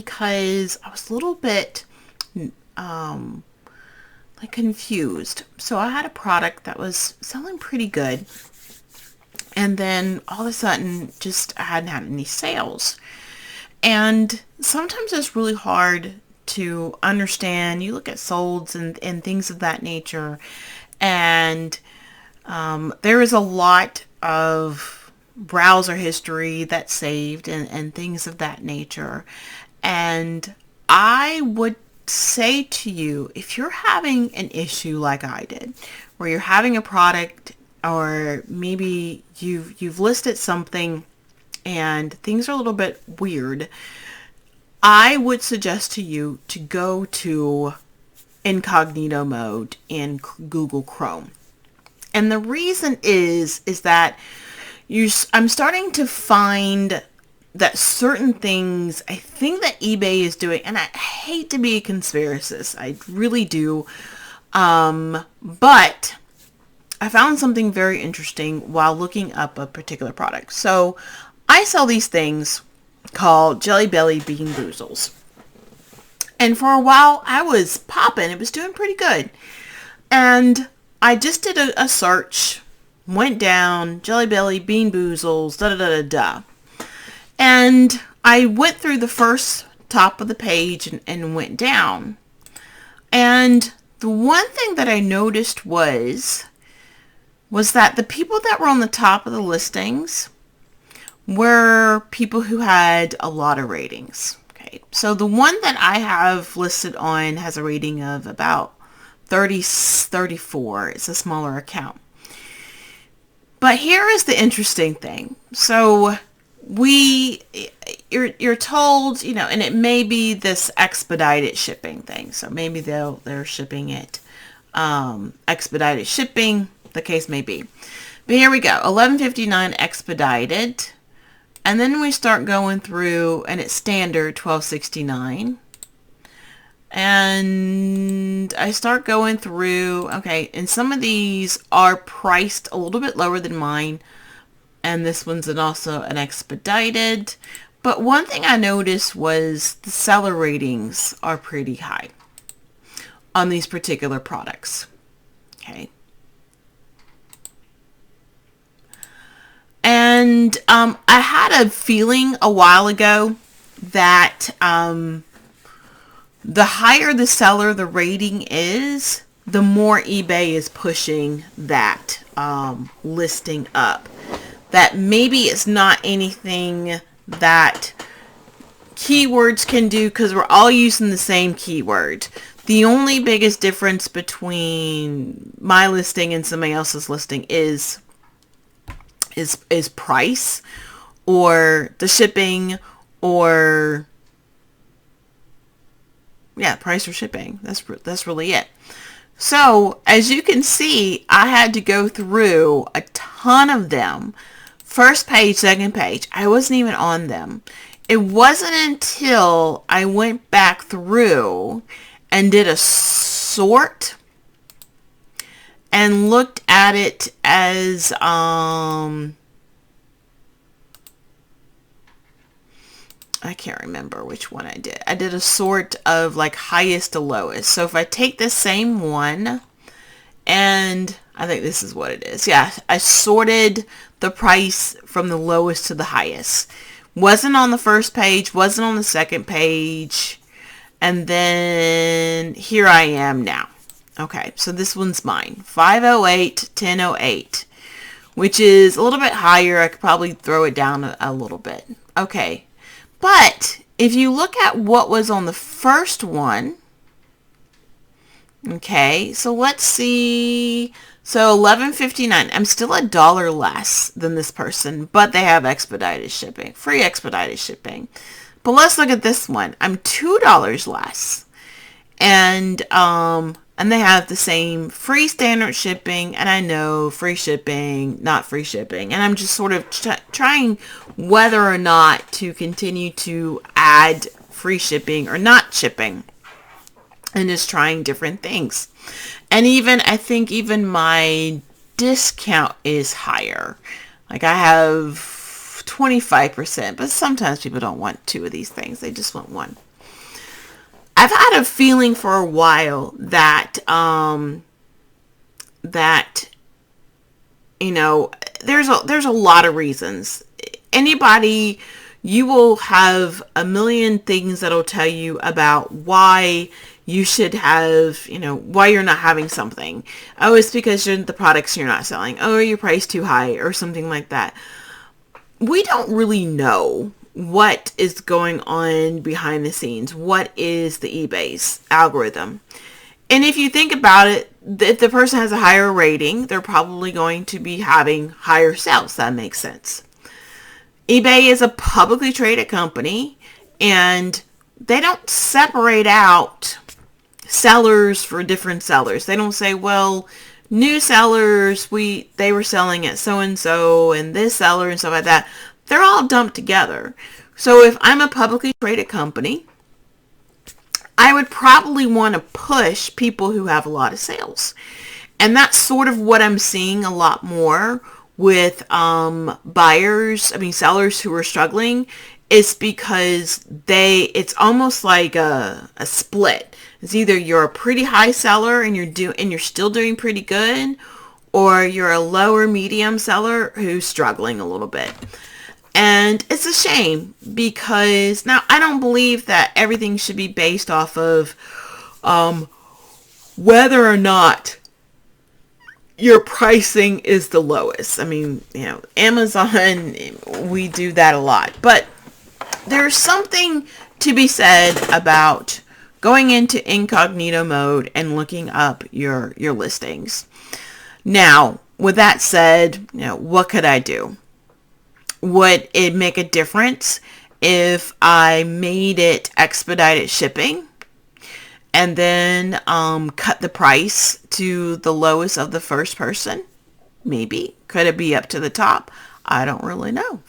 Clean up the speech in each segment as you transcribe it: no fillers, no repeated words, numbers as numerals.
because I was a little bit like confused. So I had a product that was selling pretty good, and then all of a sudden just I hadn't had any sales. And sometimes it's really hard to understand. You look at solds and things of that nature, and there is a lot of browser history that's saved and things of that nature. And I would say to you, if you're having an issue like I did, where you're having a product, or maybe you've listed something and things are a little bit weird, I would suggest to you to go to incognito mode in Google Chrome. And the reason is that I'm starting to find that certain things, I think that eBay is doing, and I hate to be a conspiracist, I really do, but I found something very interesting while looking up a particular product. So I sell these things called Jelly Belly Bean Boozles. And for a while I was popping. It was doing pretty good. And I just did a search, went down, Jelly Belly Bean Boozles, da da da da da. And I went through the first top of the page and went down. And the one thing that I noticed was that the people that were on the top of the listings were people who had a lot of ratings. Okay, so the one that I have listed on has a rating of about 34. It's a smaller account. But here is the interesting thing. So you're told, and it may be this expedited shipping thing. So maybe they're shipping it expedited shipping, the case may be. But here we go, $11.59 expedited. And then we start going through, and it's standard $12.69. And I start going through, okay, and some of these are priced a little bit lower than mine. And this one's also an expedited. But one thing I noticed was the seller ratings are pretty high on these particular products. Okay. And I had a feeling a while ago that the higher the seller the rating is, the more eBay is pushing that listing up. That maybe it's not anything that keywords can do, because we're all using the same keyword. The only biggest difference between my listing and somebody else's listing is price, or the shipping, or price or shipping. That's really it. So as you can see, I had to go through a ton of them. First page, second page, I wasn't even on them. It wasn't until I went back through and did a sort and looked at it as I can't remember which one I did. I did a sort of like highest to lowest. So if I take the same one, and I think this is what it is. Yeah, I sorted the price from the lowest to the highest. Wasn't on the first page, wasn't on the second page. And then here I am now. Okay, so this one's mine. 508, 1008, which is a little bit higher. I could probably throw it down a little bit. Okay. But if you look at what was on the first one, okay, so let's see. So $11.59. I'm still $1 less than this person, but they have expedited shipping, free expedited shipping. But let's look at this one. I'm $2 less, and they have the same free standard shipping, and I know free shipping, not free shipping, and I'm just sort of trying whether or not to continue to add free shipping or not shipping, and just trying different things. And even, I think even my discount is higher. Like I have 25%, but sometimes people don't want two of these things. They just want one. I've had a feeling for a while that that there's a lot of reasons. Anybody, you will have a million things that'll tell you about why you should have, why you're not having something. Oh, it's because the products you're not selling. Oh, your price too high or something like that. We don't really know what is going on behind the scenes. What is the eBay's algorithm? And if you think about it, if the person has a higher rating, they're probably going to be having higher sales. That makes sense. eBay is a publicly traded company, and they don't separate out sellers for different sellers. They don't say, well, new sellers, they were selling at so and so, and this seller and stuff like that. They're all dumped together. So if I'm a publicly traded company, I would probably want to push people who have a lot of sales. And that's sort of what I'm seeing a lot more with sellers who are struggling. Is because it's almost like a split. It's either you're a pretty high seller and you're still doing pretty good, or you're a lower medium seller who's struggling a little bit. And it's a shame, because now I don't believe that everything should be based off of whether or not your pricing is the lowest. I mean, Amazon, we do that a lot. But there's something to be said about going into incognito mode and looking up your listings. Now, with that said, what could I do? Would it make a difference if I made it expedited shipping and then cut the price to the lowest of the first person? Maybe. Could it be up to the top? I don't really know.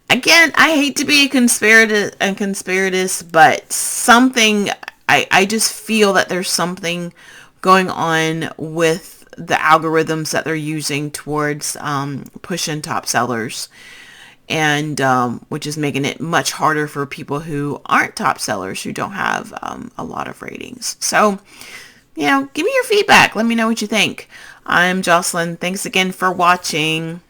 Again, I hate to be a conspiratist, but I just feel that there's something going on with the algorithms that they're using towards pushing top sellers, and which is making it much harder for people who aren't top sellers, who don't have a lot of ratings. So, give me your feedback. Let me know what you think. I'm Jocelyn. Thanks again for watching.